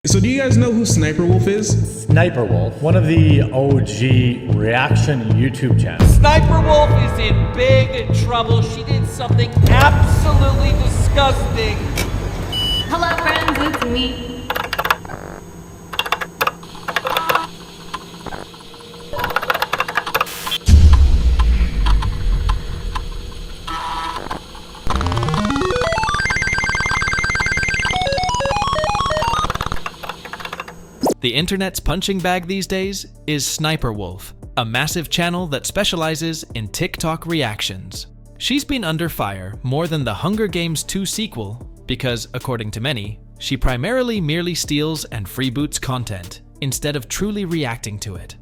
So do you guys know who Sniperwolf is? Sniperwolf, one of the OG reaction YouTube channels. Sniperwolf is in big trouble. She did something absolutely disgusting. Hello friends, it's me. The internet's punching bag these days is Sniperwolf, a massive channel that specializes in TikTok reactions. She's been under fire more than the Hunger Games 2 sequel because, according to many, she primarily merely steals and freeboots content instead of truly reacting to it.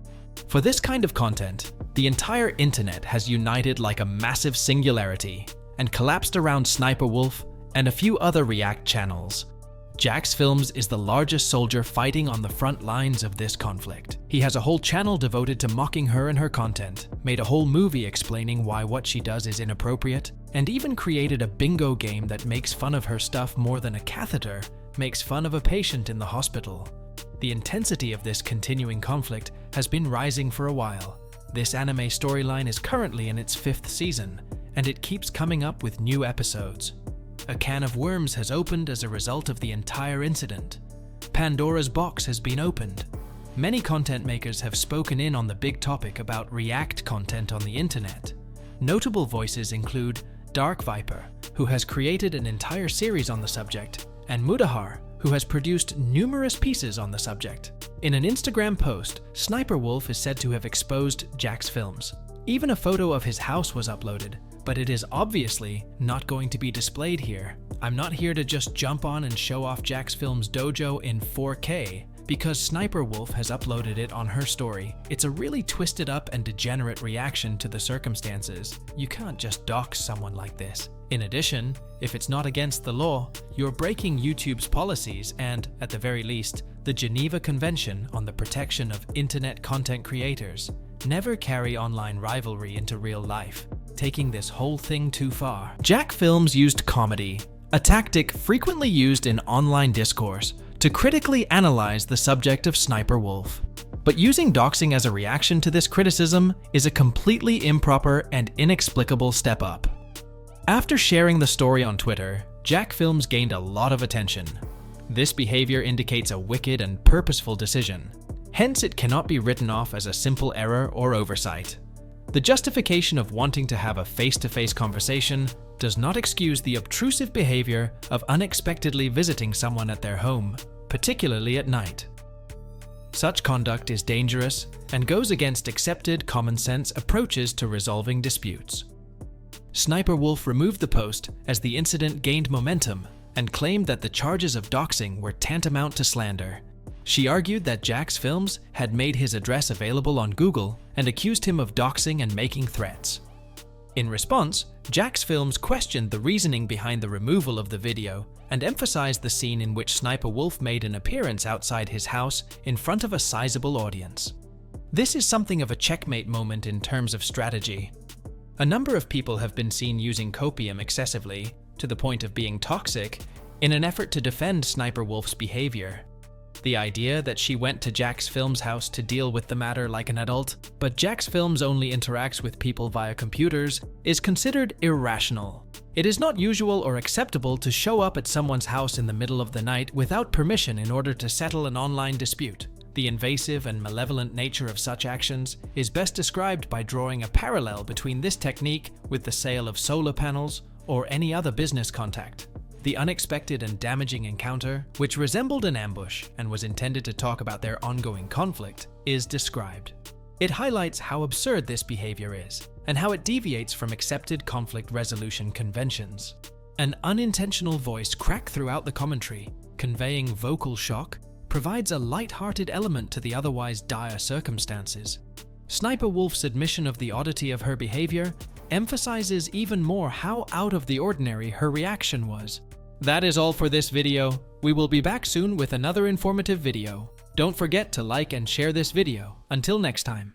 For this kind of content, the entire internet has united like a massive singularity and collapsed around Sniperwolf and a few other React channels. Jax Films is the largest soldier fighting on the front lines of this conflict. He has a whole channel devoted to mocking her and her content, made a whole movie explaining why what she does is inappropriate, and even created a bingo game that makes fun of her stuff more than a catheter makes fun of a patient in the hospital. The intensity of this continuing conflict has been rising for a while. This anime storyline is currently in its 5th season, and it keeps coming up with new episodes. A can of worms has opened as a result of the entire incident. Pandora's box has been opened. Many content makers have spoken in on the big topic about React content on the internet. Notable voices include Dark Viper, who has created an entire series on the subject, and Mudahar, who has produced numerous pieces on the subject. In an Instagram post, Sniperwolf is said to have exposed Jax Films. Even a photo of his house was uploaded, but it is obviously not going to be displayed here. I'm not here to just jump on and show off Jax Films' dojo in 4K, because Sniperwolf has uploaded it on her story. It's a really twisted up and degenerate reaction to the circumstances. You can't just dox someone like this. In addition, if it's not against the law, you're breaking YouTube's policies and, at the very least, the Geneva Convention on the Protection of Internet Content Creators. Never carry online rivalry into real life, taking this whole thing too far. Jax Films used comedy, a tactic frequently used in online discourse, to critically analyze the subject of Sniperwolf. But using doxing as a reaction to this criticism is a completely improper and inexplicable step up. After sharing the story on Twitter, Jax Films gained a lot of attention. This behavior indicates a wicked and purposeful decision. Hence, it cannot be written off as a simple error or oversight. The justification of wanting to have a face-to-face conversation does not excuse the obtrusive behavior of unexpectedly visiting someone at their home, particularly at night. Such conduct is dangerous and goes against accepted common-sense approaches to resolving disputes. Sniperwolf removed the post as the incident gained momentum and claimed that the charges of doxing were tantamount to slander. She argued that Jax Films had made his address available on Google and accused him of doxing and making threats. In response, Jax Films questioned the reasoning behind the removal of the video and emphasized the scene in which Sniperwolf made an appearance outside his house in front of a sizable audience. This is something of a checkmate moment in terms of strategy. A number of people have been seen using copium excessively, to the point of being toxic, in an effort to defend Sniperwolf's behavior. The idea that she went to Jax Films' house to deal with the matter like an adult, but Jax Films only interacts with people via computers, is considered irrational. It is not usual or acceptable to show up at someone's house in the middle of the night without permission in order to settle an online dispute. The invasive and malevolent nature of such actions is best described by drawing a parallel between this technique with the sale of solar panels or any other business contact. The unexpected and damaging encounter, which resembled an ambush and was intended to talk about their ongoing conflict, is described. It highlights how absurd this behavior is, and how it deviates from accepted conflict resolution conventions. An unintentional voice crack throughout the commentary, conveying vocal shock, provides a light-hearted element to the otherwise dire circumstances. Sniperwolf's admission of the oddity of her behavior emphasizes even more how out of the ordinary her reaction was. That is all for this video. We will be back soon with another informative video. Don't forget to like and share this video. Until next time.